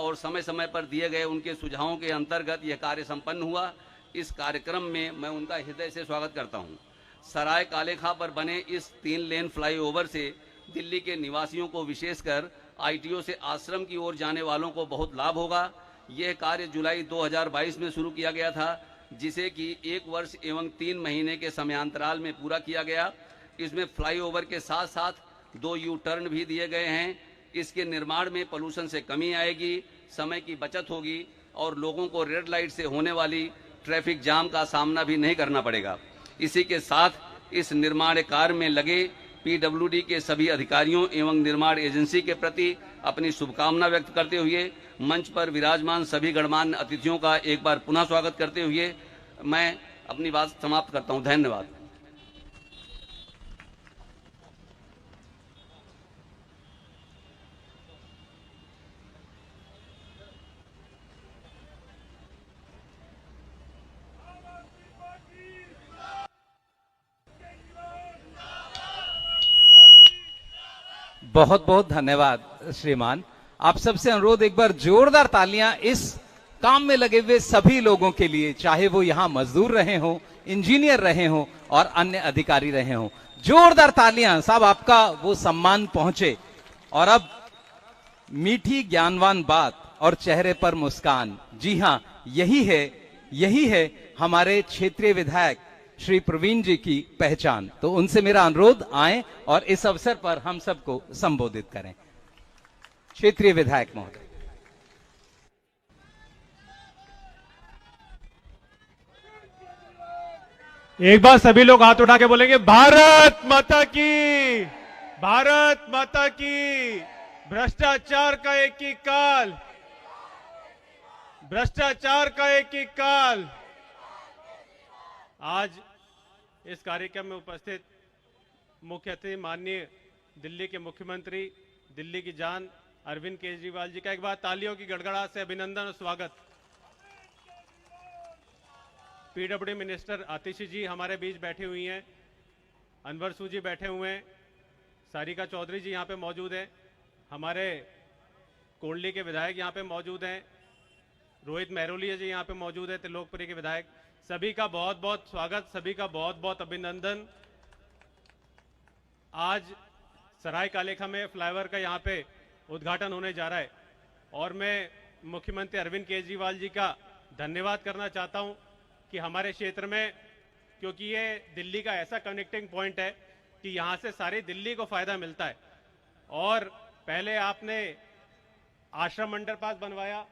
और समय समय पर दिए गए उनके सुझावों के अंतर्गत यह कार्य संपन्न हुआ। इस कार्यक्रम में मैं उनका हृदय से स्वागत करता हूं। सराय कालेखा पर बने इस 3 लेन फ्लाईओवर से दिल्ली के निवासियों को, विशेषकर आईटीओ से आश्रम की ओर जाने वालों को बहुत लाभ होगा। यह कार्य जुलाई 2022 में शुरू किया गया था, जिसे कि 1 वर्ष एवं 3 महीने के समयांतराल में पूरा किया गया। इसमें फ्लाईओवर के साथ साथ 2 यू टर्न भी दिए गए हैं। इसके निर्माण में पोल्यूशन से कमी आएगी, समय की बचत होगी और लोगों को रेड लाइट से होने वाली ट्रैफिक जाम का सामना भी नहीं करना पड़ेगा। इसी के साथ इस निर्माण कार्य में लगे पीडब्ल्यूडी के सभी अधिकारियों एवं निर्माण एजेंसी के प्रति अपनी शुभकामना व्यक्त करते हुए मंच पर विराजमान सभी गणमान्य अतिथियों का एक बार पुनः स्वागत करते हुए मैं अपनी बात समाप्त करता हूं। धन्यवाद। बहुत बहुत धन्यवाद श्रीमान। आप सबसे अनुरोध, एक बार जोरदार तालियां इस काम में लगे हुए सभी लोगों के लिए, चाहे वो यहां मजदूर रहे हो, इंजीनियर रहे हो और अन्य अधिकारी रहे हो। जोरदार तालियां साहब, आपका वो सम्मान पहुंचे। और अब मीठी ज्ञानवान बात और चेहरे पर मुस्कान, जी हां, यही है हमारे क्षेत्रीय विधायक श्री प्रवीण जी की पहचान। तो उनसे मेरा अनुरोध, आएं और इस अवसर पर हम सबको संबोधित करें। क्षेत्रीय विधायक महोदय। एक बार सभी लोग हाथ उठा के बोलेंगे, भारत माता की, भारत माता की। भ्रष्टाचार का एक ही काल, भ्रष्टाचार का एक ही काल। आज इस कार्यक्रम में उपस्थित मुख्य अतिथि माननीय दिल्ली के मुख्यमंत्री, दिल्ली की जान अरविंद केजरीवाल जी का एक बार तालियों की गड़गड़ाहट से अभिनंदन और स्वागत। पीडब्ल्यूडी मिनिस्टर आतिशी जी हमारे बीच बैठी हुई हैं, अनवर सू जी बैठे हुए हैं, सारिका चौधरी जी यहाँ पे मौजूद हैं, हमारे कोंडली के विधायक यहाँ पे मौजूद हैं, रोहित महरोलिया जी यहाँ पे मौजूद है, त्रिलोकपुरी के विधायक। सभी का बहुत बहुत स्वागत, सभी का बहुत बहुत अभिनंदन। आज सराय कालेखा में फ्लाईओवर का यहाँ पे उद्घाटन होने जा रहा है और मैं मुख्यमंत्री अरविंद केजरीवाल जी का धन्यवाद करना चाहता हूँ कि हमारे क्षेत्र में, क्योंकि ये दिल्ली का ऐसा कनेक्टिंग पॉइंट है कि यहाँ से सारी दिल्ली को फायदा मिलता है। और पहले आपने आश्रम अंडरपास बनवाया,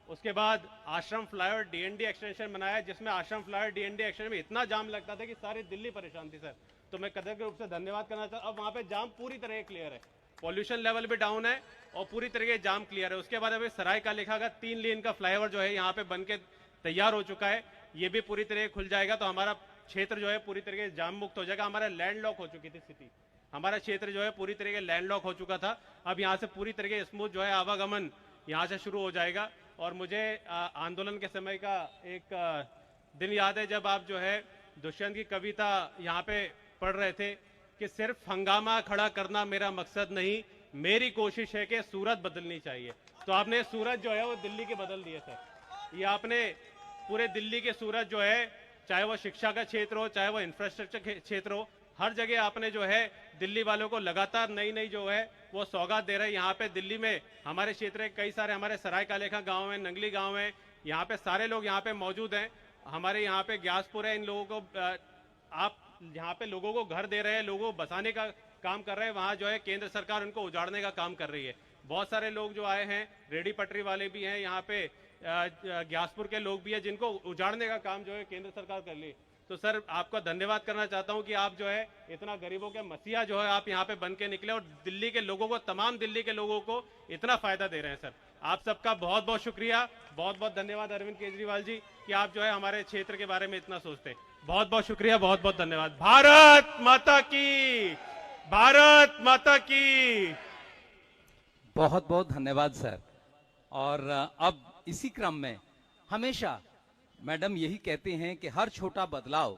उसके बाद आश्रम फ्लाईओवर डीएनडी एक्सटेंशन बनाया, जिसमें आश्रम फ्लाईओवर डीएनडी एक्सटेंशन में इतना जाम लगता था कि सारी दिल्ली परेशान थी सर। तो मैं कदर के रूप से धन्यवाद करना चाहता हूं। अब वहां पे जाम पूरी तरह क्लियर है, पॉल्यूशन लेवल भी डाउन है और पूरी तरह जाम क्लियर है। उसके बाद अभी सराय कालेखा का 3 लेन का फ्लाईओवर जो है यहाँ पे बन के तैयार हो चुका है, ये भी पूरी तरह खुल जाएगा तो हमारा क्षेत्र जो है पूरी तरीके से जाम मुक्त हो जाएगा। हमारा लैंडलॉक हो चुकी थी स्थिति, हमारा क्षेत्र जो है पूरी तरीके लैंडलॉक हो चुका था। अब यहाँ से पूरी तरीके स्मूथ जो है आवागमन यहाँ से शुरू हो जाएगा। और मुझे आंदोलन के समय का एक दिन याद है जब आप जो है दुष्यंत की कविता यहाँ पे पढ़ रहे थे कि सिर्फ हंगामा खड़ा करना मेरा मकसद नहीं, मेरी कोशिश है कि सूरत बदलनी चाहिए। तो आपने सूरत जो है वो दिल्ली के बदल दिए सर। ये आपने पूरे दिल्ली के सूरत जो है, चाहे वो शिक्षा का क्षेत्र हो, चाहे वो इंफ्रास्ट्रक्चर क्षेत्र हो, हर जगह आपने जो है दिल्ली वालों को लगातार नई नई जो है वो सौगात दे रहे हैं। यहाँ पे दिल्ली में हमारे क्षेत्र के कई सारे हमारे सराय कालेखा गांव है, नंगली गांव है, यहाँ पे सारे लोग यहाँ पे मौजूद हैं। हमारे यहाँ पे ग्यासपुर है, इन लोगों को आप यहाँ पे लोगों को घर दे रहे हैं, लोगों को बसाने का काम कर रहे हैं। वहाँ जो है केंद्र सरकार उनको उजाड़ने का काम कर रही है। बहुत सारे लोग जो आए हैं, रेडी पटरी वाले भी हैं, यहाँ पे ग्यासपुर के लोग भी हैं, जिनको उजाड़ने का काम जो है केंद्र सरकार कर ली। तो सर आपका धन्यवाद करना चाहता हूं कि आप जो है इतना गरीबों के मसीहा जो है आप यहाँ पे बन के निकले और दिल्ली के लोगों को, तमाम दिल्ली के लोगों को इतना फायदा दे रहे हैं। सर आप सबका बहुत बहुत शुक्रिया, बहुत बहुत धन्यवाद अरविंद केजरीवाल जी कि आप जो है हमारे क्षेत्र के बारे में इतना सोचते हैं। बहुत बहुत शुक्रिया, बहुत बहुत धन्यवाद। भारत माता की, भारत माता की। बहुत बहुत धन्यवाद सर। और अब इसी क्रम में हमेशा मैडम यही कहते हैं कि हर छोटा बदलाव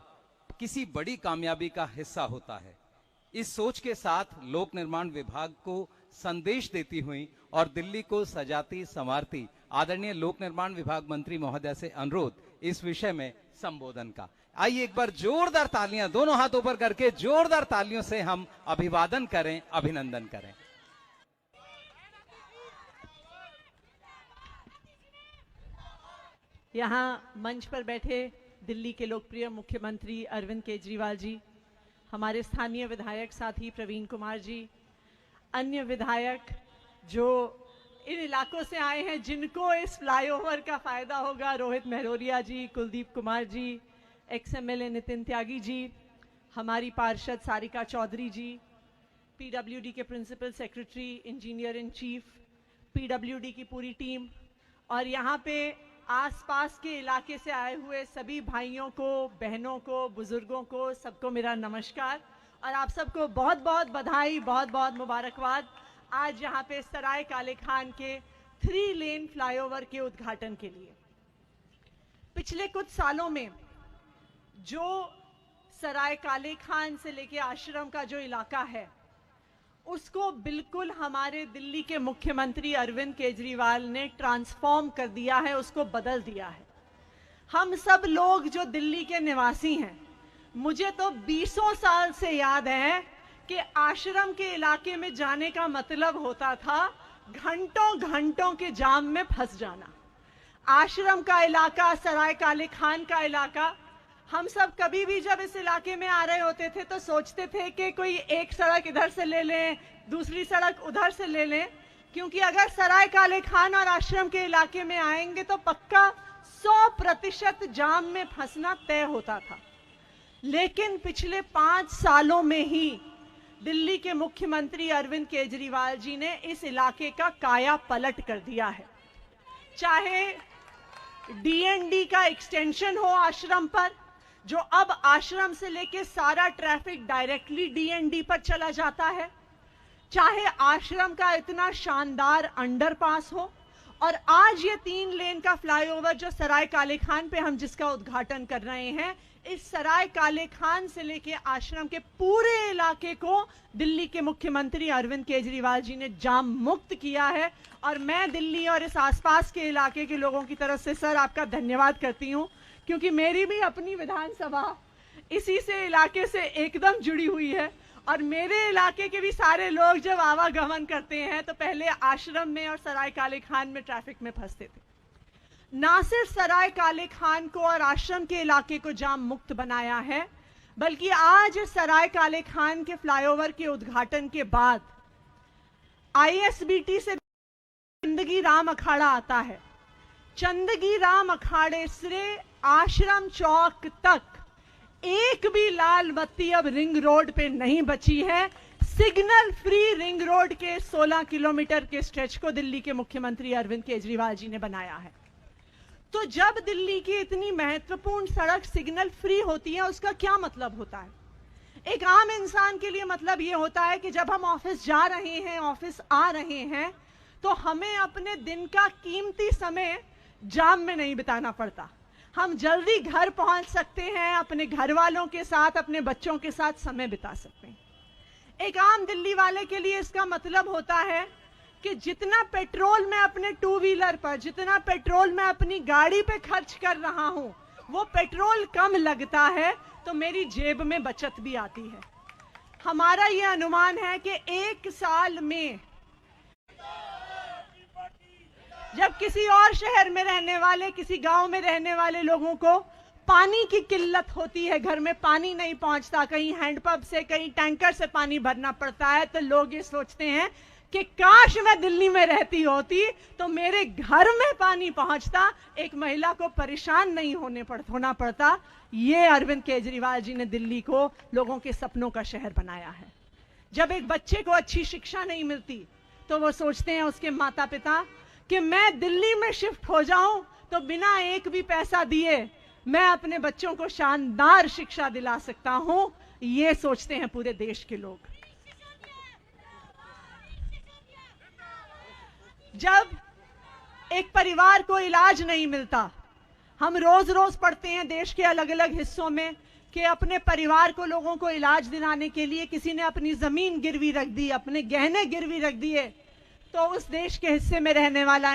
किसी बड़ी कामयाबी का हिस्सा होता है। इस सोच के साथ लोक निर्माण विभाग को संदेश देती हुई और दिल्ली को सजाती संवारती आदरणीय लोक निर्माण विभाग मंत्री महोदय से अनुरोध इस विषय में संबोधन का। आइए एक बार जोरदार तालियां, दोनों हाथ ऊपर करके जोरदार तालियों से हम अभिवादन करें, अभिनंदन करें। यहाँ मंच पर बैठे दिल्ली के लोकप्रिय मुख्यमंत्री अरविंद केजरीवाल जी, हमारे स्थानीय विधायक साथी प्रवीण कुमार जी, अन्य विधायक जो इन इलाकों से आए हैं जिनको इस फ्लाईओवर का फायदा होगा, रोहित मेहरोरिया जी, कुलदीप कुमार जी, एक्स-एमएलए नितिन त्यागी जी, हमारी पार्षद सारिका चौधरी जी, पीडब्ल्यूडी के principal secretary, engineer in chief, PWD की पूरी टीम और यहाँ पे आसपास के इलाके से आए हुए सभी भाइयों को, बहनों को, बुजुर्गों को, सबको मेरा नमस्कार और आप सबको बहुत बहुत बधाई, बहुत बहुत मुबारकबाद। आज यहाँ पे सराय काले खान के 3 लेन फ्लाईओवर के उद्घाटन के लिए पिछले कुछ सालों में जो सराय काले खान से लेके आश्रम का जो इलाका है उसको बिल्कुल हमारे दिल्ली के मुख्यमंत्री अरविंद केजरीवाल ने ट्रांसफॉर्म कर दिया है, उसको बदल दिया है। हम सब लोग जो दिल्ली के निवासी हैं, मुझे तो 20 साल से याद है कि आश्रम के इलाके में जाने का मतलब होता था घंटों घंटों के जाम में फंस जाना। आश्रम का इलाका, सराय काले खान का इलाका, हम सब कभी भी जब इस इलाके में आ रहे होते थे तो सोचते थे कि कोई एक सड़क इधर से ले लें, दूसरी सड़क उधर से ले लें, क्योंकि अगर सराय काले खान और आश्रम के इलाके में आएंगे तो पक्का 100% जाम में फंसना तय होता था। लेकिन पिछले 5 सालों में ही दिल्ली के मुख्यमंत्री अरविंद केजरीवाल जी ने इस इलाके का काया पलट कर दिया है। चाहे डीएनडी का एक्सटेंशन हो आश्रम पर, जो अब आश्रम से लेके सारा ट्रैफिक डायरेक्टली डीएनडी पर चला जाता है, चाहे आश्रम का इतना शानदार अंडरपास हो और आज ये 3 लेन का फ्लाईओवर जो सराय काले खान पे हम जिसका उद्घाटन कर रहे हैं, इस सराय काले खान से लेके आश्रम के पूरे इलाके को दिल्ली के मुख्यमंत्री अरविंद केजरीवाल जी ने जाम मुक्त किया है और मैं दिल्ली और इस आसपास के इलाके के लोगों की तरफ से सर आपका धन्यवाद करती हूं, क्योंकि मेरी भी अपनी विधानसभा इसी से इलाके से एकदम जुड़ी हुई है और मेरे इलाके के भी सारे लोग जब आवागमन करते हैं तो पहले आश्रम में और सराय काले खान में ट्रैफिक में फंसते थे। ना सिर्फ सराय काले खान को और आश्रम के इलाके को जाम मुक्त बनाया है, बल्कि आज सराय काले खान के फ्लाईओवर के उद्घाटन के बाद आईएसबीटी से चंदगी राम अखाड़ा आता है। चंदगी राम अखाड़े से आश्रम चौक तक एक भी लाल बत्ती अब रिंग रोड पे नहीं बची है। सिग्नल फ्री रिंग रोड के 16 किलोमीटर के स्ट्रेच को दिल्ली के मुख्यमंत्री अरविंद केजरीवाल जी ने बनाया है। तो जब दिल्ली की इतनी महत्वपूर्ण सड़क सिग्नल फ्री होती है, उसका क्या मतलब होता है? एक आम इंसान के लिए मतलब ये होता है कि जब हम ऑफिस जा रहे हैं, ऑफिस आ रहे हैं, तो हमें अपने दिन का कीमती समय जाम में नहीं बिताना पड़ता। हम जल्दी घर पहुंच सकते हैं, अपने घर वालों के साथ, अपने बच्चों के साथ समय बिता सकते हैं। एक आम दिल्ली वाले के लिए इसका मतलब होता है कि जितना पेट्रोल मैं अपने 2 व्हीलर पर, जितना पेट्रोल मैं अपनी गाड़ी पे खर्च कर रहा हूं, वो पेट्रोल कम लगता है तो मेरी जेब में बचत भी आती है। हमारा ये अनुमान है कि 1 साल में जब किसी और शहर में रहने वाले, किसी गांव में रहने वाले लोगों को पानी की किल्लत होती है, घर में पानी नहीं पहुंचता, कहीं हैंडपंप से, कहीं टैंकर से पानी भरना पड़ता है, तो लोग ये सोचते हैं कि काश मैं दिल्ली में रहती होती तो मेरे घर में पानी पहुंचता, एक महिला को परेशान नहीं होना पड़ता। ये अरविंद केजरीवाल जी ने दिल्ली को लोगों के सपनों का शहर बनाया है। जब एक बच्चे को अच्छी शिक्षा नहीं मिलती तो वो सोचते हैं उसके माता पिता कि मैं दिल्ली में शिफ्ट हो जाऊं तो बिना एक भी पैसा दिए मैं अपने बच्चों को शानदार शिक्षा दिला सकता हूं। ये सोचते हैं पूरे देश के लोग। जब एक परिवार को इलाज नहीं मिलता, हम रोज रोज पढ़ते हैं देश के अलग अलग हिस्सों में कि अपने परिवार को, लोगों को इलाज दिलाने के लिए किसी ने अपनी जमीन गिरवी रख दी, अपने गहने गिरवी रख दिए, तो उस देश के हिस्से में रहने वाला